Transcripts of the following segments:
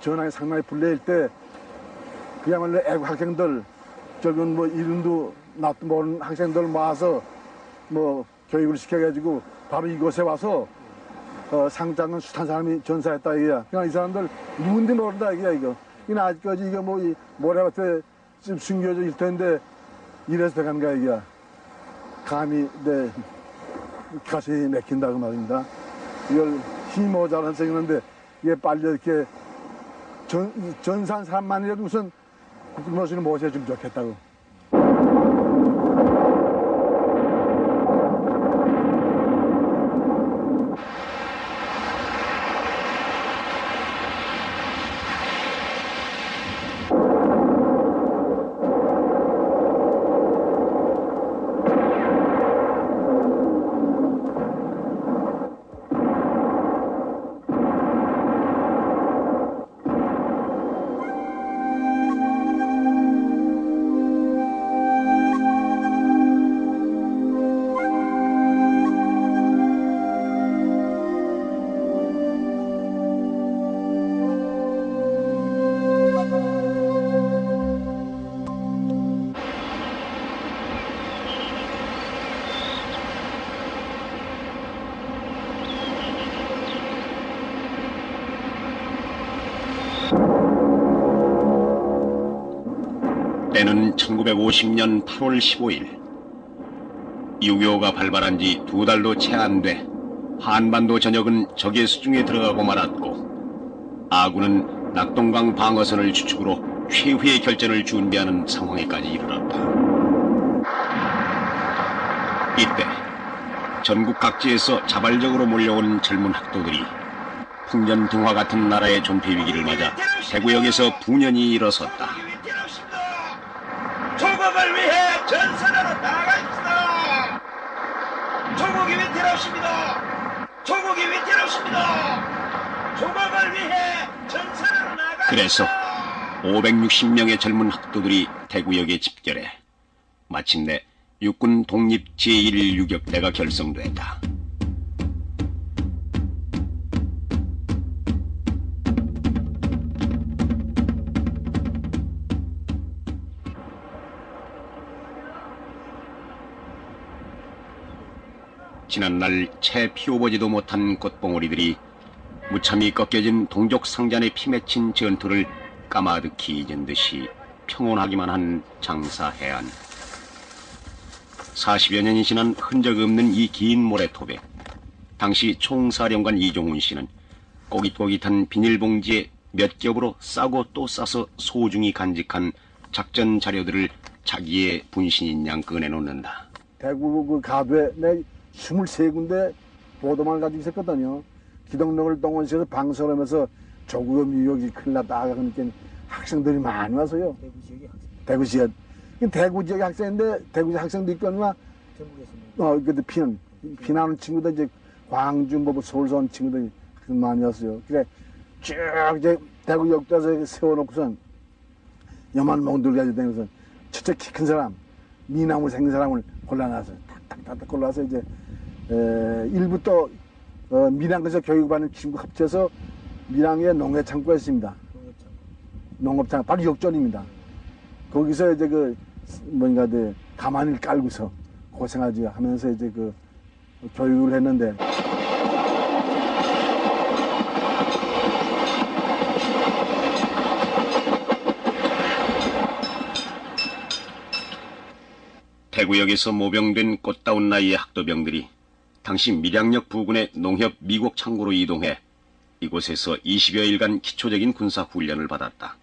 전황이 상당히 불리할 때 그야말로 애국 학생들, 저건 뭐 이름도 낯도 모르는 학생들 모아서 뭐 교육을 시켜가지고 바로 이곳에 와서 상장은 숱한 사람이 전사했다 이거야. 그냥 이 사람들 누군지 모른다 이거야 이거. 이건 아직까지 이거 뭐 이 모래밭에 좀 숨겨져 있을 텐데 이래서 돼간 거야 이거야. 감히 내 가슴이 맥힌다고 말입니다. 이걸 힘이 모자란 생겼는데 이게 빨리 이렇게 전사한 사람만이라도 우선 국무수를 모셔주면 좋겠다고. 때는 1950년 8월 15일. 6.25가 발발한 지 2달도 채 안 돼 한반도 전역은 적의 수중에 들어가고 말았고 아군은 낙동강 방어선을 주축으로 최후의 결전을 준비하는 상황에까지 이르렀다. 이때 전국 각지에서 자발적으로 몰려온 젊은 학도들이 풍년등화 같은 나라의 존폐 위기를 맞아 대구역에서 분연히 일어섰다. 조국을 위해 전선으로 나아가십시다. 조국이 위태롭습니다. 조국이 위태롭습니다. 조국을 위해 전선으로 나아가십시다. 그래서 560명의 젊은 학도들이 대구역에 집결해 마침내 육군 독립 제1유격대가 결성됐다. 지난날 채 피워보지도 못한 꽃봉오리들이 무참히 꺾여진 동족 상잔에 피맺힌 전투를 까마득히 잊은 듯이 평온하기만 한 장사 해안. 40여 년이 지난 흔적 없는 이 긴 모래톱에 당시 총사령관 이종훈 씨는 꼬깃꼬깃한 비닐봉지에 몇 겹으로 싸고 또 싸서 소중히 간직한 작전 자료들을 자기의 분신인 양 꺼내놓는다. 대구 그 가도에 내 23군데 보도만 가지고 있었거든요. 기동력을 동원시켜서 방송을 하면서 조국의 미역이 큰일 났다. 그러니까 학생들이 많이 와서요. 대구 지역. 대구 지역 학생인데 대구 지역 학생도 있거나 그때 피난하는 친구들 이제 광주 뭐 서울서 온 친구들이 많이 왔어요. 그래 쭉 이제 대구 역도에서 세워놓고선 여만 몽들 가지고 다니면서 첫째 키 큰 사람, 미나무 생긴 사람을 골라놔서 탁탁탁 골라서 이제 일부터 밀양에서 교육받는 친구 합쳐서 밀양에 농해창고가 있습니다. 농업창고 바로 역전입니다. 거기서 이제 그 뭔가 가만히 깔고서 고생하지 하면서 이제 그 교육을 했는데. 대구역에서 모병된 꽃다운 나이의 학도병들이 당시 밀양역 부근의 농협 미국 창고로 이동해 이곳에서 20여일간 기초적인 군사 훈련을 받았다.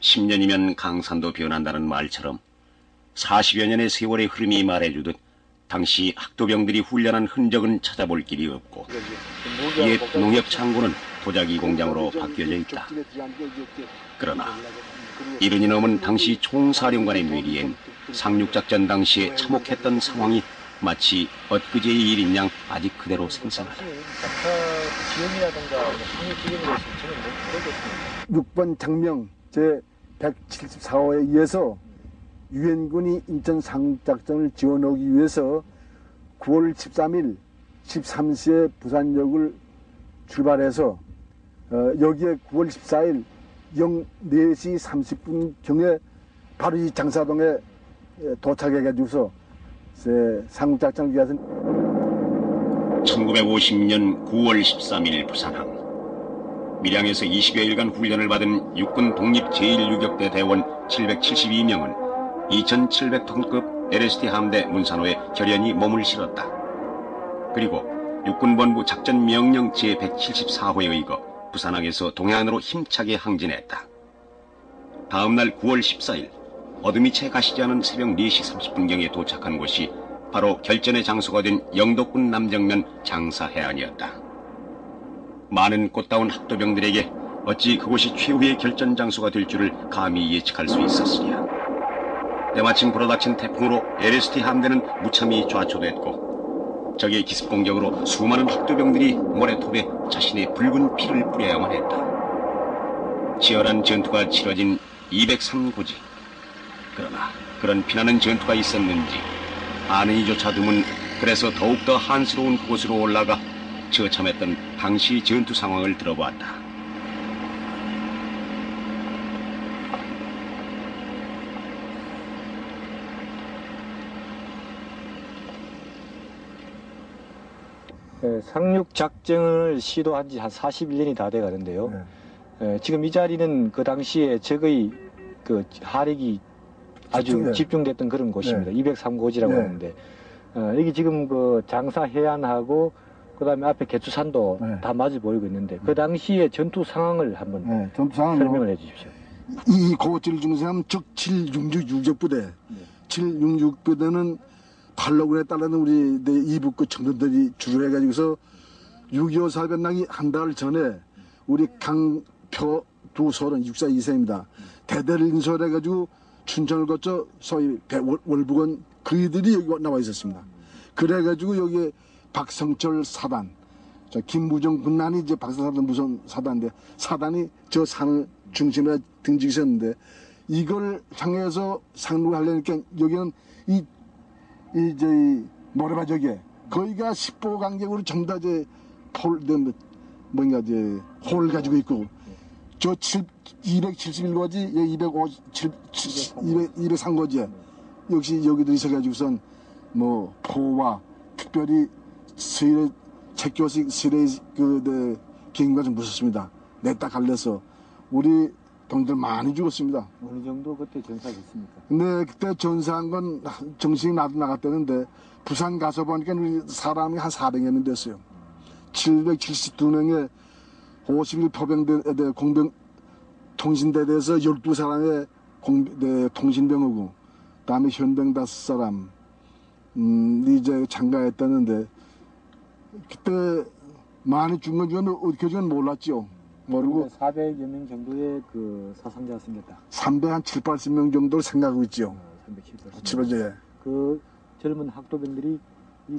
10년이면 강산도 변한다는 말처럼 40여 년의 세월의 흐름이 말해주듯 당시 학도병들이 훈련한 흔적은 찾아볼 길이 없고 옛 농협 창고는 도자기 공장으로 바뀌어져 있다. 그러나 70이 넘은 당시 총사령관의 뇌리엔 상륙작전 당시에 참혹했던 상황이 마치 엊그제의 일인 양 아직 그대로 생생하다. 6번 장명 제174호에 의해서 유엔군이 인천 상륙작전을 지원하기 위해서 9월 13일 13시에 부산역을 출발해서 여기에 9월 14일 04시 30분경에 바로 이 장사동에 도착해가지고서 상륙작전을 위해서 1950년 9월 13일 부산항. 밀양에서 20여일간 훈련을 받은 육군 독립 제1유격대 대원 772명은 2700톤급 LST 함대 문산호에 결연히 몸을 실었다. 그리고 육군본부 작전명령 제174호에 의거 부산항에서 동해안으로 힘차게 항진했다. 다음날 9월 14일 어둠이 채 가시지 않은 새벽 4시 30분경에 도착한 곳이 바로 결전의 장소가 된 영덕군 남정면 장사해안이었다. 많은 꽃다운 학도병들에게 어찌 그곳이 최후의 결전 장소가 될 줄을 감히 예측할 수 있었으랴. 때마침 불어닥친 태풍으로 LST 함대는 무참히 좌초됐고 적의 기습 공격으로 수많은 학도병들이 모래톱에 자신의 붉은 피를 뿌려야만 했다. 치열한 전투가 치러진 203고지. 그러나 그런 피나는 전투가 있었는지 아는 이조차 드문, 그래서 더욱더 한스러운 그곳으로 올라가 처참했던 당시 전투 상황을 들어보았다. 상륙작전을 시도한 지 한 41년이 다 돼 가는데요. 지금 이 자리는 그 당시에 적의 그 하력이 아주 집중됐던 그런 곳입니다. 203고지라고 하는데, 여기 지금 그 장사 해안하고 그 다음에 앞에 개추산도 다 마주 보이고 있는데, 그 당시의 전투 상황을 한번 설명을 해 주십시오. 이 고지를 중심하면 적 766 유격부대, 766부대는 팔로군에 따르는 우리 이북구 청년들이 주로 해가지고서 6.25 사변 나기 한 달 전에 우리 강표 두 소련 6사 2세입니다. 대대를 인솔해가지고 춘천을 거쳐 소위 월북은 그이들이 여기 나와 있었습니다. 그래가지고 여기에 박성철 사단, 김무정 군란이 이제 박성철 무선 사단인데, 사단이 저 산을 중심에 등지셨는데, 이걸 향해서 상륙을 하려니까 여기는 저희 모래바적에 거기가 10보 간격으로 전부 다 이제 홀 가지고 있고, 저 271거지, 203거지, 역시 여기도 있어가지고선 뭐 포와 특별히 스일의 책교식 스일의 기능과 좀 무섭습니다. 냈다 갈려서 우리 동들 많이 죽었습니다. 어느 정도 그때 전사가 있습니까? 근데 그때 전사한 건 정신이 나도 나갔다는데, 부산 가서 보니까 우리 사람이 한 400여 명 됐어요. 772명의 51포병대 공병 통신대대에서 12사람의 통신병이고, 다음에 현병 5사람 이제 참가했다는데, 그때 많이 죽은 건 저는 어떻게 전 몰랐죠. 모르고 400여 명 정도의 그 사상자가 생겼다. 300, 한 7, 80명 정도를 생각하고 있죠. 300, 780명. 그 젊은 학도병들이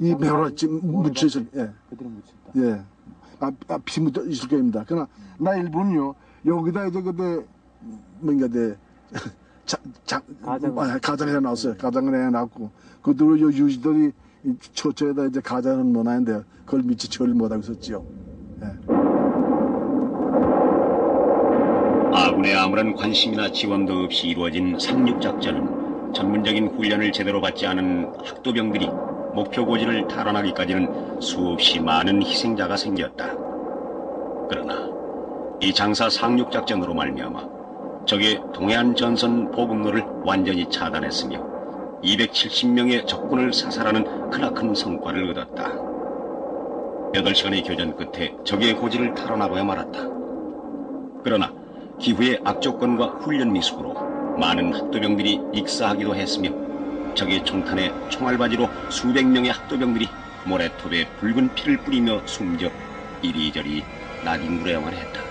이 배우라지 묻혀서, 예. 그대로 묻혔다. 예. 피 묻어 있을 겁니다. 그러나 나 일본요, 여기다 이제 그때 가장을 해놨어요. 가장을 해놨고, 그들로 유지들이 처처에다 이제 가장은 못하는데 그걸 미처 처리를 못하고 있었죠. 예. 아군의 아무런 관심이나 지원도 없이 이루어진 상륙작전은 전문적인 훈련을 제대로 받지 않은 학도병들이 목표 고지를 탈환하기까지는 수없이 많은 희생자가 생겼다. 그러나 이 장사 상륙작전으로 말미암아 적의 동해안 전선 보급로를 완전히 차단했으며 270명의 적군을 사살하는 크나큰 성과를 얻었다. 8시간의 교전 끝에 적의 고지를 탈환하고야 말았다. 그러나 기후의 악조건과 훈련 미숙으로 많은 학도병들이 익사하기도 했으며, 적의 총탄에 총알바지로 수백 명의 학도병들이 모래톱에 붉은 피를 뿌리며 숨져 이리저리 나뒹굴어야만 했다.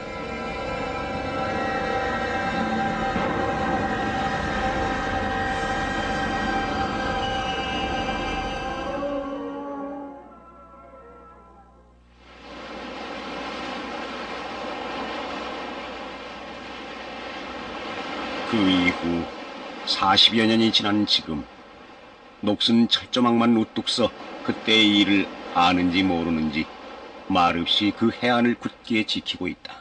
그 이후 40여 년이 지난 지금, 녹슨 철조망만 우뚝 서 그때의 일을 아는지 모르는지 말없이 그 해안을 굳게 지키고 있다.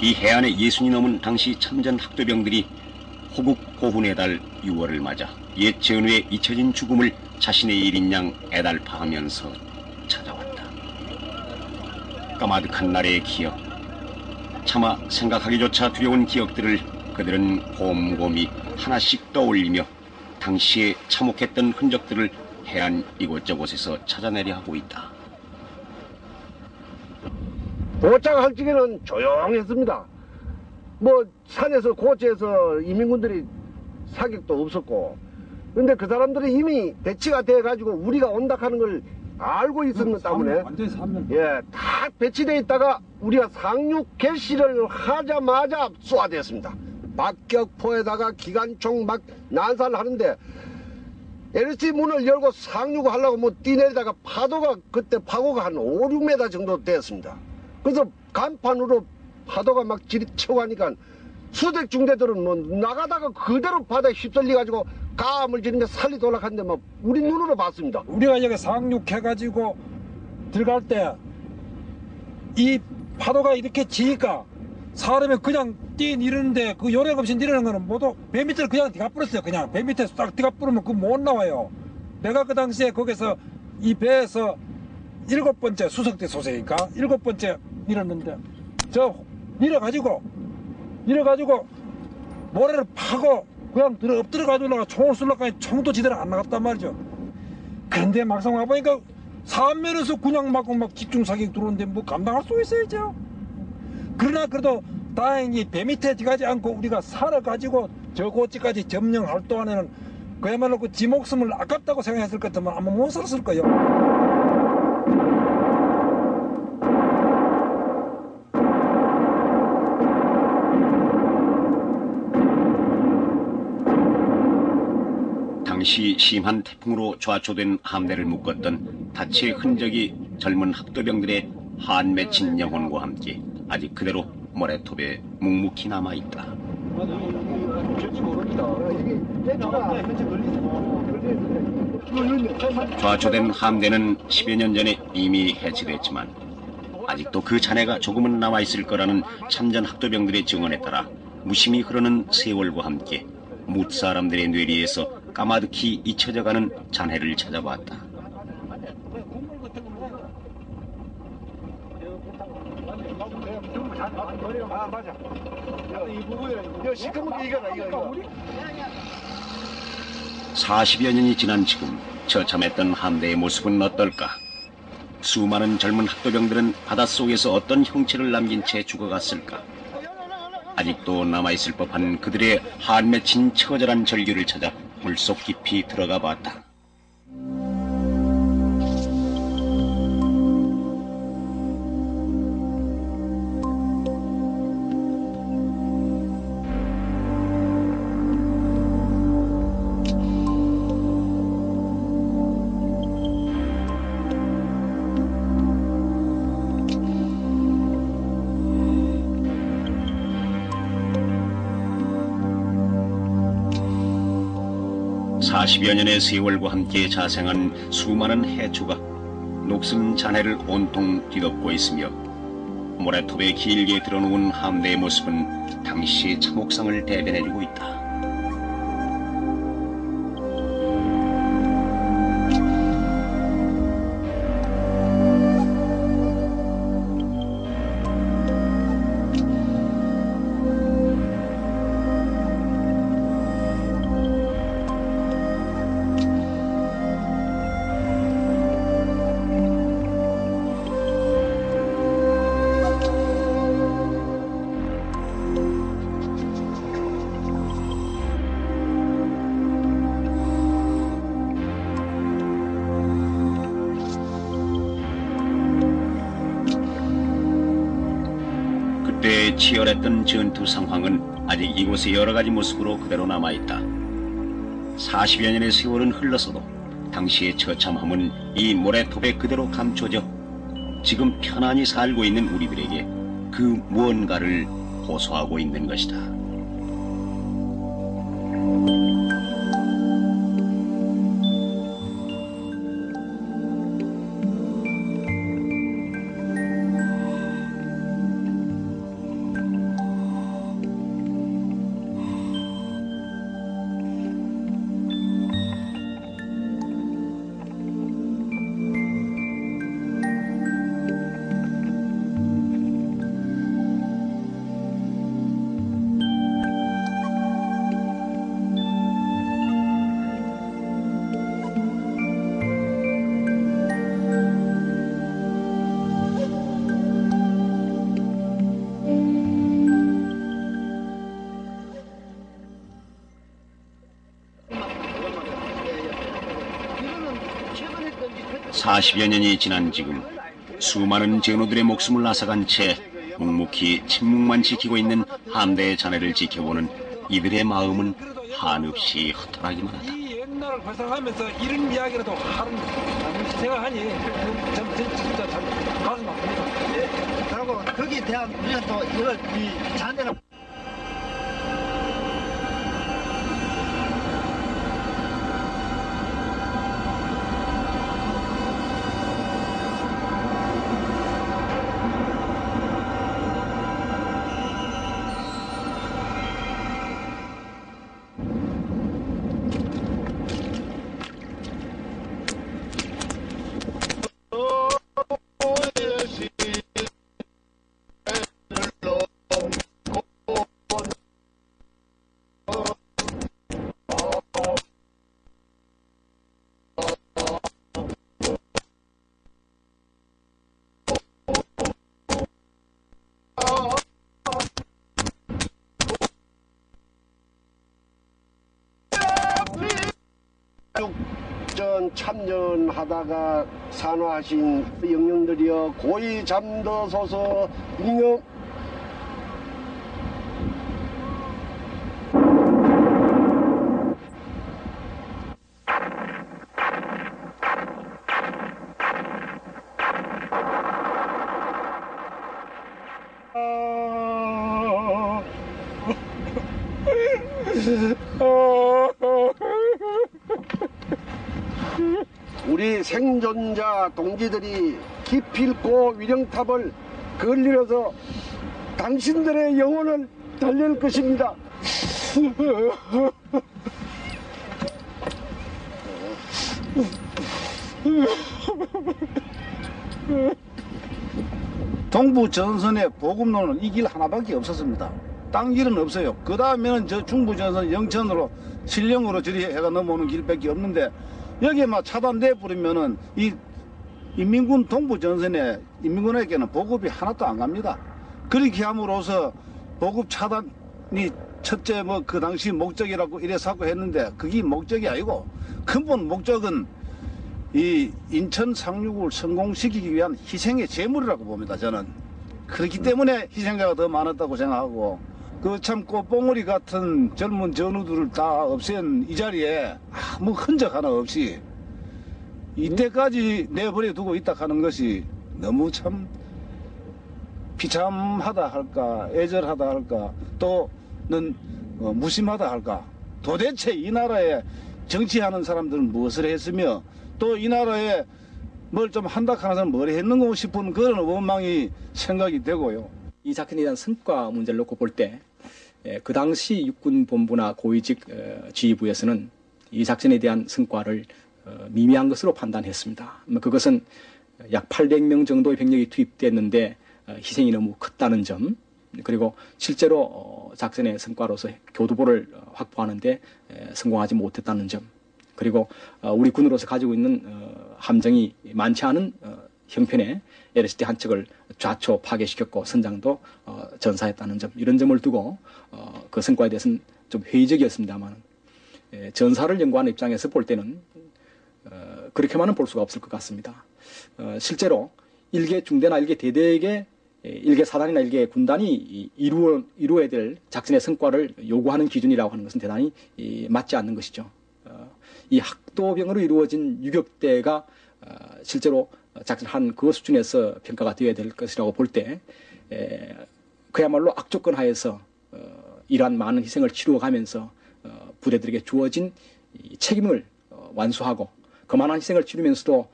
이 해안의 60이 넘은 당시 참전 학도병들이 호국 고훈의 달 6월을 맞아 옛 전우의 잊혀진 죽음을 자신의 일인 양 애달파하면서 찾아왔다. 까마득한 날의 기억, 차마 생각하기조차 두려운 기억들을 그들은 곰곰이 하나씩 떠올리며 당시에 참혹했던 흔적들을 해안 이곳저곳에서 찾아내려 하고 있다. 도착할 적에는 조용했습니다. 뭐 산에서 고지에서 이민군들이 사격도 없었고, 근데 그 사람들이 이미 배치가 돼 가지고 우리가 온다 하는 걸 알고 있었기 때문에 딱 배치돼 있다가 우리가 상륙 개시를 하자마자 쏘아댔습니다. 박격포에다가 기관총 막 난사하는데 LC 문을 열고 상륙을 하려고 뭐 뛰내리다가 파도가 그때 파고가 한 5, 6m 정도 됐습니다. 그래서 간판으로 파도가 막 지리치고 하니까 수색 중대들은 뭐 나가다가 그대로 바다에 휩쓸려가지고 까물 지르며 살리 돌아갔는데 뭐 우리 눈으로 봤습니다. 우리가 여기 상륙해가지고 들어갈 때 이 파도가 이렇게 지니까 사람이 그냥 뛰내리는데 그 요령 없이 내리는 거는 모두 배 밑으로 그냥 들어가 버렸어요. 그냥 배 밑에 싹 들어가 버리면 그 못 나와요. 내가 그 당시에 거기서 이 배에서 7번째 수석대 소세니까 7번째 밀었는데 저 밀어가지고 모래를 파고 그냥 엎드려가지고 총을 쏠려까지 총도 제대로 안 나갔단 말이죠. 그런데 막상 와보니까 사면에서 그냥 막 집중 사격 들어오는데 뭐 감당할 수 있어야죠. 그러나 그래도 다행히 배 밑에 들어가지 않고 우리가 살아가지고 저 고지까지 점령할 동안에는 그야말로 그 지 목숨을 아깝다고 생각했을 것 같으면 아마 못 살았을 거예요. 당시 심한 태풍으로 좌초된 함대를 묶었던 닻의 흔적이 젊은 학도병들의 한 맺힌 영혼과 함께 아직 그대로 모래톱에 묵묵히 남아있다. 좌초된 함대는 10여 년 전에 이미 해체됐지만 아직도 그 잔해가 조금은 남아있을 거라는 참전 학도병들의 증언에 따라 무심히 흐르는 세월과 함께 뭇 사람들의 뇌리에서 까마득히 잊혀져가는 잔해를 찾아봤다. 아 맞아. 이 부분에 이거 시커멓게 이거. 40여 년이 지난 지금 처참했던 함대의 모습은 어떨까? 수많은 젊은 학도병들은 바닷속에서 어떤 형체를 남긴 채 죽어갔을까? 아직도 남아있을 법한 그들의 한 맺힌 처절한 절규를 찾아 물속 깊이 들어가 봤다. (40여) 년의 세월과 함께 자생한 수많은 해초가 녹슨 잔해를 온통 뒤덮고 있으며 모래톱에 길게 드러누운 함대의 모습은 당시의 참혹상을 대변해주고 있다. 그때 치열했던 전투 상황은 아직 이곳의 여러 가지 모습으로 그대로 남아있다. 40여 년의 세월은 흘러서도 당시의 처참함은 이 모래톱에 그대로 감춰져 지금 편안히 살고 있는 우리들에게 그 무언가를 호소하고 있는 것이다. 40여 년이 지난 지금 수많은 전우들의 목숨을 앗아간 채 묵묵히 침묵만 지키고 있는 함대의 잔해를 지켜보는 이들의 마음은 한없이 허탈하기만 하다. 이 옛날을 회상하면서 이런 이야기라도 하는 생각하니 진짜 참 가슴 아픕니다. 그리고 거기에 대한 우리가 또 이걸 이 잔해를 전 참전하다가 산화하신 영령들이여 고이 잠들어서서 잉여 우리 생존자 동지들이 기필코 위령탑을 걸리려서 당신들의 영혼을 달랠 것입니다. 동부 전선의 보급로는 이 길 하나밖에 없었습니다. 딴 길은 없어요. 그 다음에는 저 중부 전선 영천으로 신령으로 저리 해가 넘어오는 길밖에 없는데 여기에 막 차단돼 버리면은 이 인민군 동부 전선에 인민군에게는 보급이 하나도 안 갑니다. 그렇게 함으로써 보급 차단이 첫째 뭐 그 당시 목적이라고 이래서 하고 했는데 그게 목적이 아니고 근본 목적은 이 인천 상륙을 성공시키기 위한 희생의 제물이라고 봅니다. 저는 그렇기 때문에 희생자가 더 많았다고 생각하고 그 참 꽃봉오리 같은 젊은 전우들을 다 없앤 이 자리에 아무 흔적 하나 없이 이때까지 내버려 두고 있다 하는 것이 너무 참 비참하다 할까 애절하다 할까 또는 무심하다 할까. 도대체 이 나라에 정치하는 사람들은 무엇을 했으며 또 이 나라에 뭘 좀 한다 하는 사람은 뭘 했는가 싶은 그런 원망이 생각이 되고요. 이 작전에 대한 성과 문제를 놓고 볼 때 그 당시 육군본부나 고위직 지휘부에서는 이 작전에 대한 성과를 미미한 것으로 판단했습니다. 그것은 약 800명 정도의 병력이 투입됐는데 희생이 너무 컸다는 점, 그리고 실제로 작전의 성과로서 교두보를 확보하는데 성공하지 못했다는 점, 그리고 우리 군으로서 가지고 있는 함정이 많지 않은 형편에 LSD 한 척을 좌초 파괴시켰고 선장도 전사했다는 점, 이런 점을 두고 그 성과에 대해서는 좀 회의적이었습니다만 전사를 연구하는 입장에서 볼 때는 그렇게만은 볼 수가 없을 것 같습니다. 실제로 일개 중대나 일개 대대에게 일개 사단이나 일개 군단이 이루어야 될 작전의 성과를 요구하는 기준이라고 하는 것은 대단히 맞지 않는 것이죠. 이 학도병으로 이루어진 유격대가 실제로 작전한 그 수준에서 평가가 되어야 될 것이라고 볼 때 그야말로 악조건 하에서 이러한 많은 희생을 치루어가면서 부대들에게 주어진 책임을 완수하고 그만한 희생을 치르면서도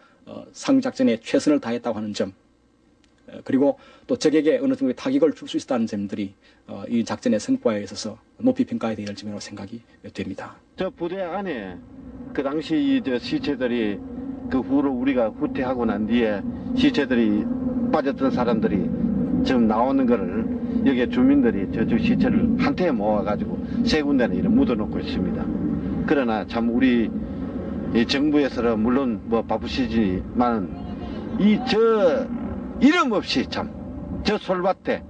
상륙작전에 최선을 다했다고 하는 점, 그리고 또 적에게 어느 정도의 타격을 줄 수 있다는 점들이 이 작전의 성과에 있어서 높이 평가해야 될 점이라고 생각이 됩니다. 저 부대 안에 그 당시 저 시체들이 그 후로 우리가 후퇴하고 난 뒤에 시체들이 빠졌던 사람들이 지금 나오는 거를 여기에 주민들이 저쪽 시체를 한테 모아가지고 세 군데는 이렇게 묻어놓고 있습니다. 그러나 참 우리 이 정부에서는 물론 뭐 바쁘시지만 저 이름 없이 참 저 솔밭에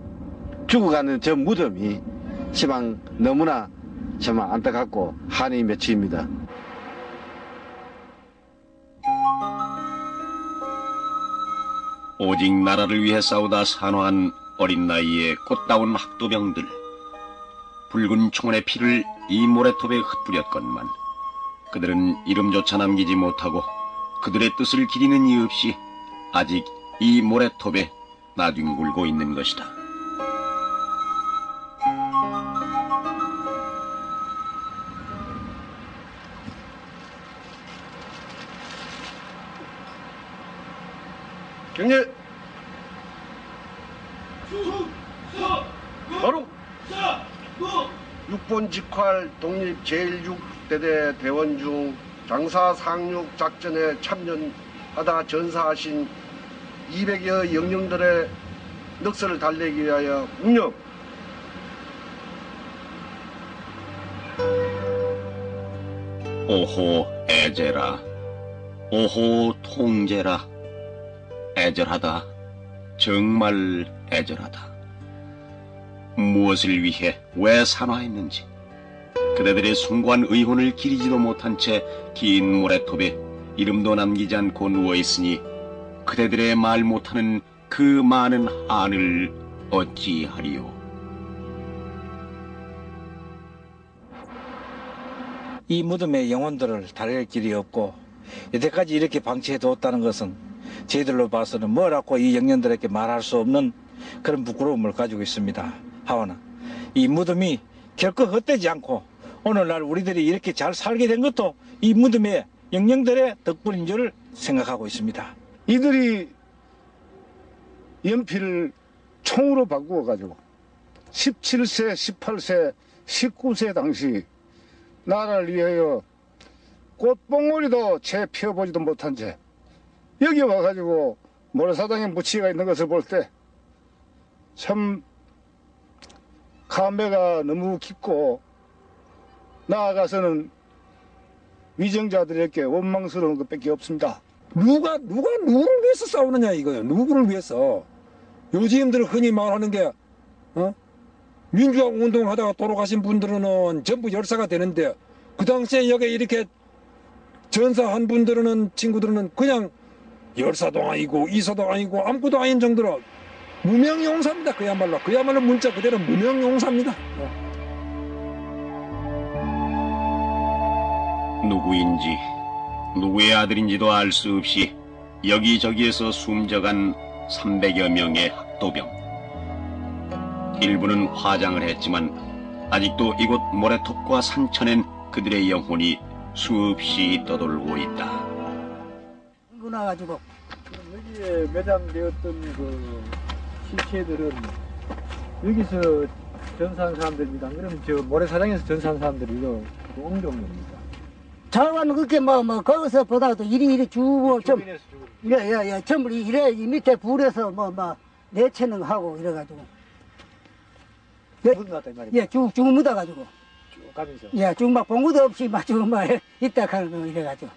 죽어가는 저 무덤이 시방 너무나 정말 안타깝고 한이 맺힙니다. 오직 나라를 위해 싸우다 산화한 어린 나이의 꽃다운 학도병들. 붉은 총알의 피를 이 모래톱에 흩뿌렸건만 그들은 이름조차 남기지 못하고 그들의 뜻을 기리는 이 없이 아직 이 모래톱에 나뒹굴고 있는 것이다. 경례. 바로 6번 직활 독립 제1육대대 대원 중 장사 상륙 작전에 참전하다 전사하신 200여 영령들의 넋을 달래기 위하여 운영. 오호 애제라, 오호 통제라. 애절하다, 정말 애절하다. 무엇을 위해 왜 산화했는지 그대들의 숭고한 의혼을 기리지도 못한 채 긴 모래톱에 이름도 남기지 않고 누워있으니 그대들의 말 못하는 그 많은 한을 어찌하리요. 이 무덤의 영혼들을 달랠 길이 없고 여태까지 이렇게 방치해두었다는 것은 저희들로 봐서는 뭐라고 이 영년들에게 말할 수 없는 그런 부끄러움을 가지고 있습니다. 하오나 이 무덤이 결코 헛되지 않고 오늘날 우리들이 이렇게 잘 살게 된 것도 이 무덤의 영령들의 덕분인 줄 생각하고 있습니다. 이들이 연필을 총으로 바꾸어가지고 17세, 18세, 19세 당시 나라를 위하여 꽃봉오리도 채 피워보지도 못한 채 여기 와가지고 모래사장에 묻히가 있는 것을 볼 때 참 감회가 너무 깊고 나아가서는 위정자들에게 원망스러운 것밖에 없습니다. 누가 누구를 위해서 싸우느냐 이거예요. 누구를 위해서. 요즘들 흔히 말하는 게 민주화 운동하다가 돌아가신 분들은 전부 열사가 되는데 그 당시에 여기 이렇게 전사한 분들은 친구들은 그냥 열사도 아니고 이사도 아니고 아무것도 아닌 정도로 무명용사입니다. 그야말로 문자 그대로 무명용사입니다. 누구인지 누구의 아들인지도 알 수 없이 여기저기에서 숨져간 300여 명의 학도병. 일부는 화장을 했지만 아직도 이곳 모래톱과 산천엔 그들의 영혼이 수없이 떠돌고 있다. 나가지고 여기에 매장되었던 그 시체들은 여기서 전사한 사람들입니다. 그럼 저 모래사장에서 전사한 사람들이요. 옹종입니다. 자원은 그렇게 거기서 보다도 이리 주고 좀 예, 전부 이래 이 밑에 불에서 내체능 하고 이래가지고 묻어놨다 이 말이야. 예, 쭉 묻어가지고 쭉 가면서. 예, 쭉 봉구도 없이 쭉 있다 하는 거 이래가지고.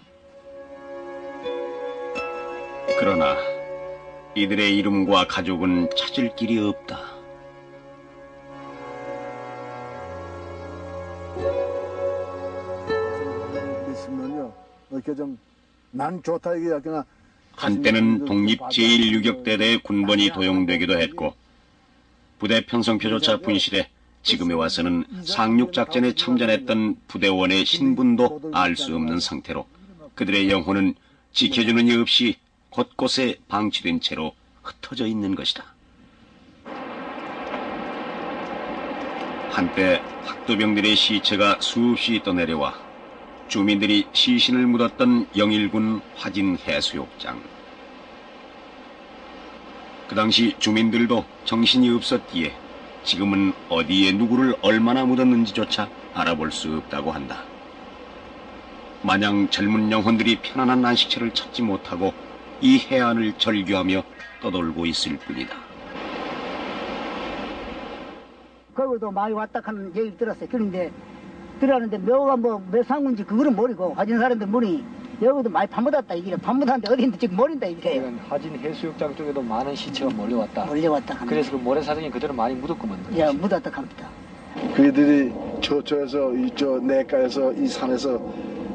그러나 이들의 이름과 가족은 찾을 길이 없다. 있으면요, 이렇게 좀 난 좋다 이게 약간 한때는 독립 제1유격대대 군번이 도용되기도 했고 부대 편성표조차 분실해 지금에 와서는 상륙작전에 참전했던 부대원의 신분도 알 수 없는 상태로 그들의 영혼은 지켜주는 이 없이 곳곳에 방치된 채로 흩어져 있는 것이다. 한때 학도병들의 시체가 수없이 떠내려와 주민들이 시신을 묻었던 영일군 화진 해수욕장. 그 당시 주민들도 정신이 없었기에 지금은 어디에 누구를 얼마나 묻었는지조차 알아볼 수 없다고 한다. 마냥 젊은 영혼들이 편안한 안식처를 찾지 못하고 이 해안을 절규하며 떠돌고 있을 뿐이다. 거기도 많이 왔다 하는 얘기를 들었어요. 그런데 들었는데 묘가 몇 상군지 그거는 모르고 화진 사람들 모르니 여기도 많이 밤묻었다 이게 밤묻었는데 어디인데 지금 모른다 이게. 하진 해수욕장 쪽에도 많은 시체가 몰려왔다. 몰려왔다. 그래서 그 모래사장이 그대로 많이 묻었구만. 예, 묻었다 합니다. 그들이 저쪽에서 이저 내가에서 이 산에서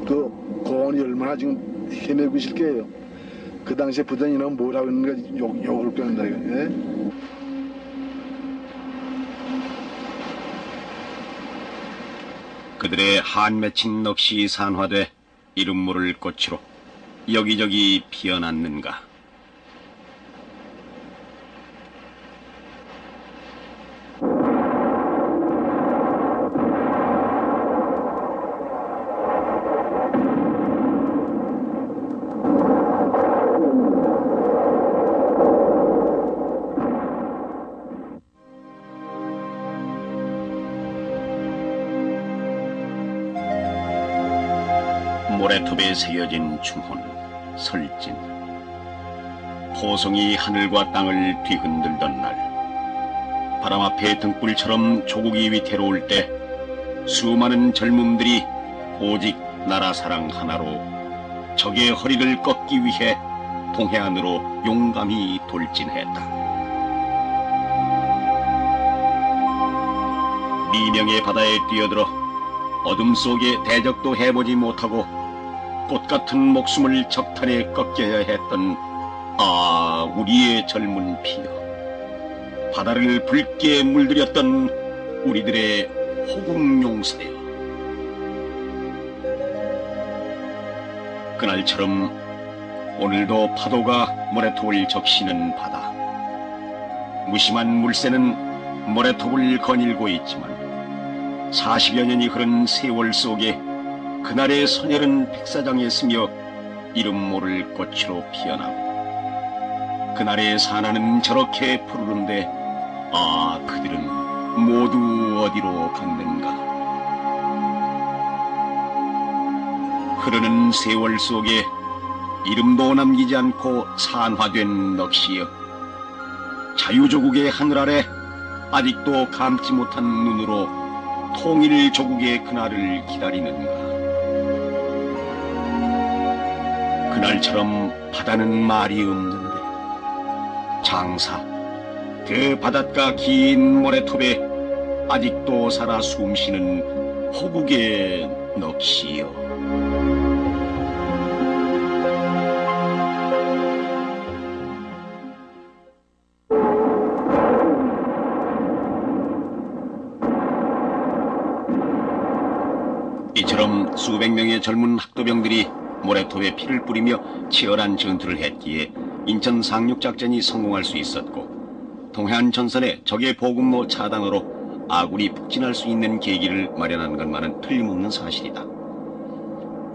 그 고원이 얼마나 지금 헤매고 있을 거예요. 그 당시에 부대인은 뭐라고 했는가 욕을 끓는다. 예? 그들의 한 맺힌 넋이 산화돼 이름 모를 꽃으로 여기저기 피어났는가. 모래톱에 새겨진 충혼, 설진. 포성이 하늘과 땅을 뒤흔들던 날, 바람 앞에 등불처럼 조국이 위태로울 때 수많은 젊음들이 오직 나라 사랑 하나로 적의 허리를 꺾기 위해 동해안으로 용감히 돌진했다. 미명의 바다에 뛰어들어 어둠 속에 대적도 해보지 못하고 꽃같은 목숨을 적탄에 꺾여야 했던 우리의 젊은 피여, 바다를 붉게 물들였던 우리들의 호국용사여. 그날처럼 오늘도 파도가 모래톱을 적시는 바다. 무심한 물새는 모래톱을 거닐고 있지만 40여 년이 흐른 세월 속에 그날의 선열은 백사장에 스며 이름 모를 꽃으로 피어나고, 그날의 산하는 저렇게 푸르른데 그들은 모두 어디로 갔는가. 흐르는 세월 속에 이름도 남기지 않고 산화된 넋이여, 자유조국의 하늘 아래 아직도 감지 못한 눈으로 통일 조국의 그날을 기다리는가. 그날처럼 바다는 말이 없는데 장사, 그 바닷가 긴 모래톱에 아직도 살아 숨쉬는 호국의 넋이여. 이처럼 수백 명의 젊은 학도병들이 모래톱에 피를 뿌리며 치열한 전투를 했기에 인천 상륙작전이 성공할 수 있었고, 동해안 전선에 적의 보급로 차단으로 아군이 북진할 수 있는 계기를 마련한 것만은 틀림없는 사실이다.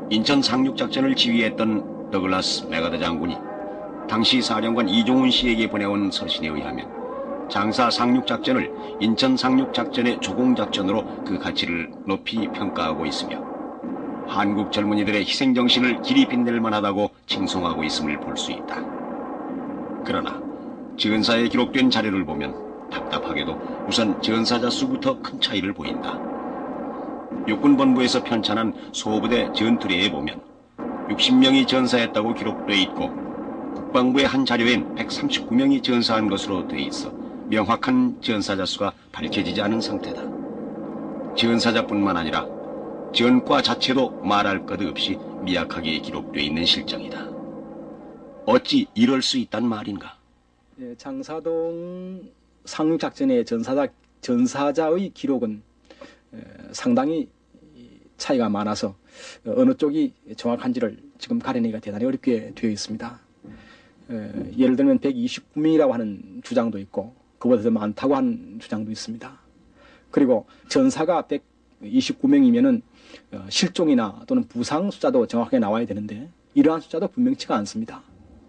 인천 상륙작전을 지휘했던 더글라스 메가더 장군이 당시 사령관 이종훈 씨에게 보내온 서신에 의하면 장사 상륙작전을 인천 상륙작전의 조공작전으로 그 가치를 높이 평가하고 있으며 한국 젊은이들의 희생정신을 길이 빛낼 만하다고 칭송하고 있음을 볼 수 있다. 그러나 전사에 기록된 자료를 보면 답답하게도 우선 전사자 수부터 큰 차이를 보인다. 육군본부에서 편찬한 소부대 전투례에 보면 60명이 전사했다고 기록돼 있고, 국방부의 한 자료엔 139명이 전사한 것으로 돼 있어 명확한 전사자 수가 밝혀지지 않은 상태다. 전사자뿐만 아니라 전과 자체도 말할 것 없이 미약하게 기록되어 있는 실정이다. 어찌 이럴 수 있단 말인가? 장사동 상륙작전의 전사자의 기록은 상당히 차이가 많아서 어느 쪽이 정확한지를 지금 가려내기가 대단히 어렵게 되어 있습니다. 예를 들면 129명이라고 하는 주장도 있고 그보다 더 많다고 하는 주장도 있습니다. 그리고 전사가 129명이면은 실종이나 또는 부상 숫자도 정확하게 나와야 되는데 이러한 숫자도 분명치가 않습니다.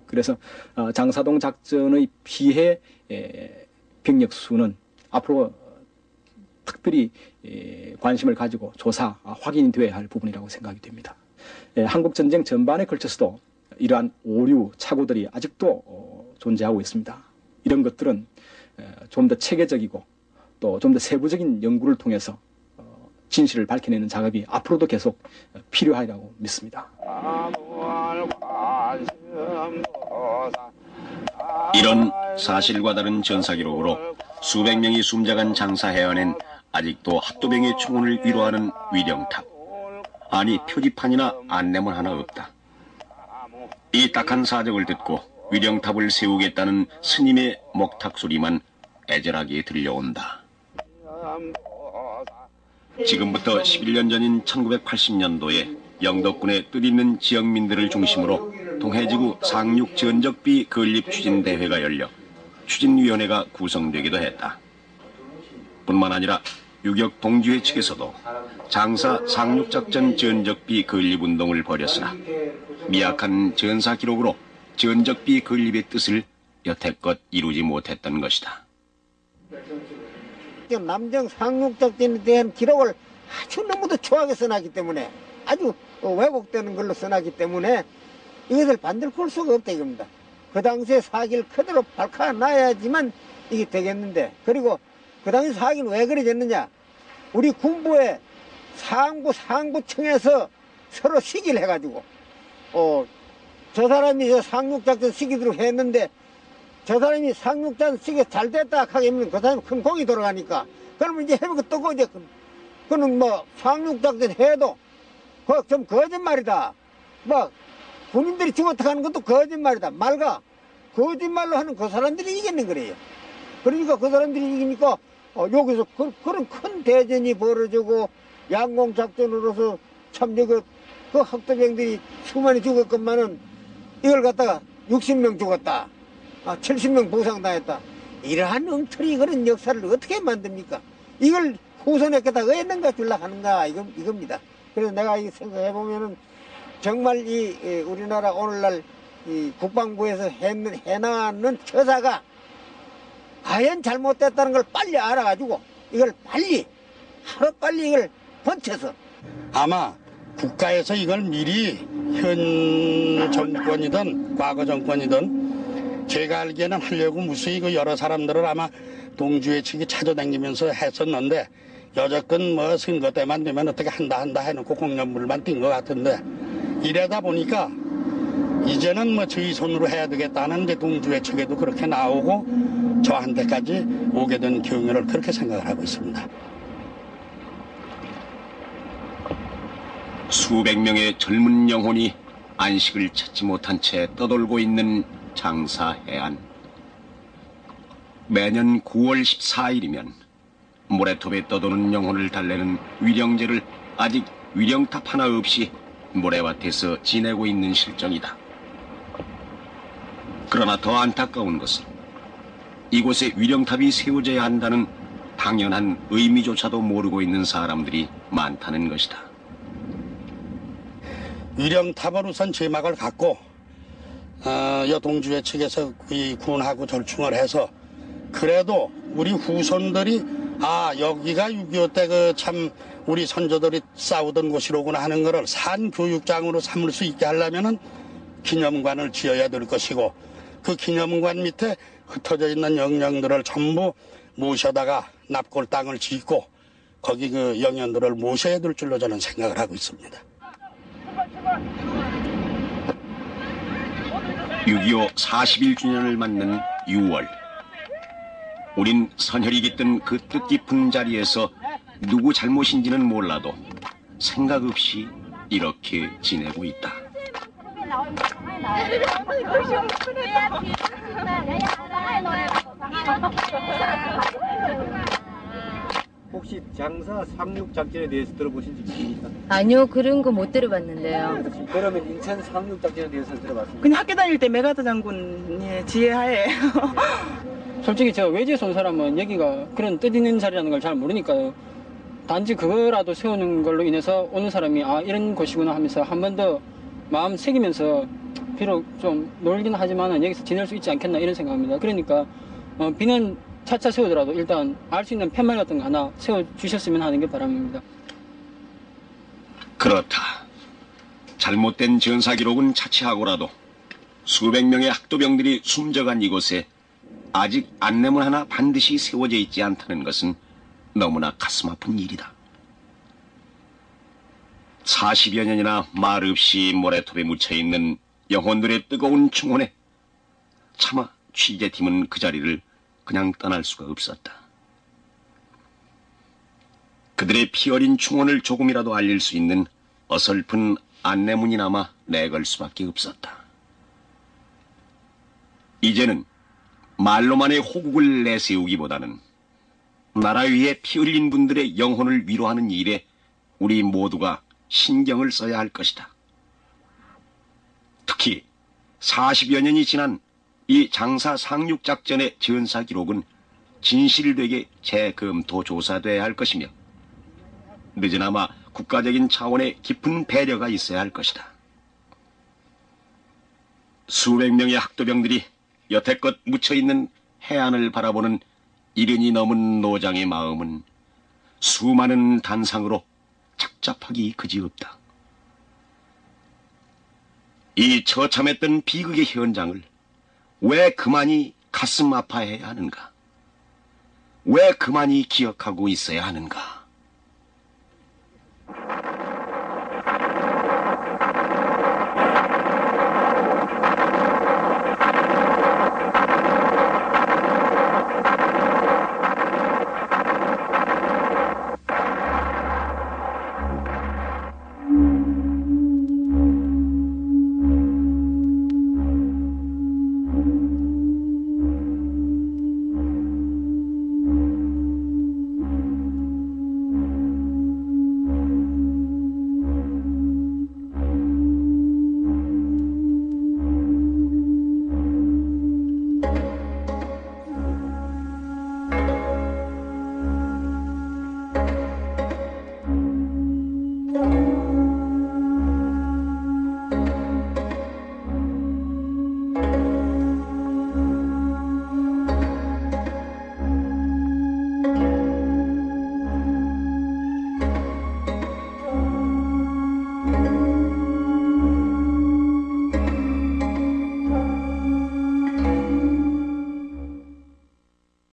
그래서 장사동 작전의 피해 병력 수는 앞으로 특별히 관심을 가지고 조사, 확인이 되어야 할 부분이라고 생각이 됩니다. 한국전쟁 전반에 걸쳐서도 이러한 오류, 착오들이 아직도 존재하고 있습니다. 이런 것들은 좀 더 체계적이고 또 좀 더 세부적인 연구를 통해서 진실을 밝혀내는 작업이 앞으로도 계속 필요하다고 믿습니다. 이런 사실과 다른 전사 기록으로 수백 명이 숨져간 장사해안엔 아직도 학도병의 총혼을 위로하는 위령탑, 아니 표지판이나 안내문 하나 없다. 이 딱한 사정을 듣고 위령탑을 세우겠다는 스님의 목탁 소리만 애절하게 들려온다. 지금부터 11년 전인 1980년도에 영덕군의 뜻있는 지역민들을 중심으로 동해지구 상륙 전적비 건립 추진대회가 열려 추진위원회가 구성되기도 했다. 뿐만 아니라 유격 동지회 측에서도 장사 상륙작전 전적비 건립운동을 벌였으나 미약한 전사 기록으로 전적비 건립의 뜻을 여태껏 이루지 못했던 것이다. 남정 상륙작전에 대한 기록을 아주 너무도 추하게 써놨기 때문에 아주 왜곡되는 걸로 써놨기 때문에 이것을 반들꿀 수가 없다 이겁니다. 그 당시에 사기를 그대로 밝혀놔야지만 이게 되겠는데, 그리고 그 당시 사기는 왜 그래졌느냐, 우리 군부의 상부청에서 서로 시기를 해가지고 저 사람이 저 상륙작전 시키도록 했는데 저 사람이 상륙작전 시기 잘 됐다 하면 그 사람이 큰 공이 돌아가니까 그러면 이제 해보고 뜨고 이제 그는 뭐 상륙작전 해도 그거 좀 거짓말이다, 뭐 군인들이 죽었다 하는 것도 거짓말이다, 말가 거짓말로 하는 그 사람들이 이기는 거래요. 그러니까 그 사람들이 이기니까 여기서 그런 큰 대전이 벌어지고 양공작전으로서 참 그 학도병들이 수많이 죽었건만은 이걸 갖다가 60명 죽었다, 70명 부상당했다, 이러한 엉터리 그런 역사를 어떻게 만듭니까? 이걸 후손에게다 의했는가 줄라 하는가 이겁니다. 그래서 내가 이 생각해보면은 정말 이 우리나라 오늘날 이 국방부에서 해나가는 처사가 과연 잘못됐다는 걸 빨리 알아가지고 이걸 하루빨리 이걸 번쳐서 아마 국가에서 이걸 미리 현 정권이든 과거 정권이든 제가 알기에는 하려고 무수히 그 여러 사람들을 아마 동주회 측이 찾아다니면서 했었는데 여태껏 뭐 선거 때만 되면 어떻게 한다 해놓고 공연물만 띈 것 같은데, 이러다 보니까 이제는 뭐 저희 손으로 해야 되겠다는 이제 동주회 측에도 그렇게 나오고 저한테까지 오게 된 경우를 그렇게 생각을 하고 있습니다. 수백 명의 젊은 영혼이 안식을 찾지 못한 채 떠돌고 있는 장사 해안. 매년 9월 14일이면 모래톱에 떠도는 영혼을 달래는 위령제를 아직 위령탑 하나 없이 모래밭에서 지내고 있는 실정이다. 그러나 더 안타까운 것은 이곳에 위령탑이 세워져야 한다는 당연한 의미조차도 모르고 있는 사람들이 많다는 것이다. 위령탑은 우선 제막을 갖고 여동주회 측에서 이 군하고 절충을 해서 그래도 우리 후손들이 여기가 6.25 때 그 참 우리 선조들이 싸우던 곳이로구나 하는 것을 산교육장으로 삼을 수 있게 하려면은 기념관을 지어야 될 것이고, 그 기념관 밑에 흩어져 있는 영령들을 전부 모셔다가 납골 땅을 짓고 거기 그 영령들을 모셔야 될 줄로 저는 생각을 하고 있습니다. 6.25 41주년을 맞는 6월, 우린 선혈이 깃든 그 뜻깊은 자리에서 누구 잘못인지는 몰라도 생각 없이 이렇게 지내고 있다. 혹시 장사 상륙작전에 대해서 들어보신 적 있습니까? 아니요, 그런 거 못 들어봤는데요. 그러면 인천 상륙작전에 대해서 들어봤습니까? 그냥 학교 다닐 때 메가더 장군의 지혜하에. 솔직히 제가 외지에서 온 사람은 여기가 그런 뜻 있는 자리라는 걸 잘 모르니까요. 단지 그거라도 세우는 걸로 인해서 오는 사람이 이런 곳이구나 하면서 한 번 더 마음 새기면서 비록 좀 놀긴 하지만 여기서 지낼 수 있지 않겠나 이런 생각합니다. 그러니까 비는 차차 세우더라도 일단 알 수 있는 팻말 같은 거 하나 세워주셨으면 하는 게 바람입니다. 그렇다. 잘못된 전사 기록은 차치하고라도 수백 명의 학도병들이 숨져간 이곳에 아직 안내문 하나 반드시 세워져 있지 않다는 것은 너무나 가슴 아픈 일이다. 40여 년이나 말 없이 모래톱에 묻혀있는 영혼들의 뜨거운 충원에 차마 취재팀은 그 자리를 그냥 떠날 수가 없었다. 그들의 피어린 충원을 조금이라도 알릴 수 있는 어설픈 안내문이나마 내걸 수밖에 없었다. 이제는 말로만의 호국을 내세우기보다는 나라 위에 피 흘린 분들의 영혼을 위로하는 일에 우리 모두가 신경을 써야 할 것이다. 특히 40여 년이 지난 이 장사 상륙작전의 전사 기록은 진실되게 재검토 조사돼야 할 것이며 늦으나마 국가적인 차원의 깊은 배려가 있어야 할 것이다. 수백 명의 학도병들이 여태껏 묻혀있는 해안을 바라보는 이른이 넘은 노장의 마음은 수많은 단상으로 착잡하기 그지없다. 이 처참했던 비극의 현장을 왜 그만이 가슴 아파해야 하는가? 왜 그만이 기억하고 있어야 하는가?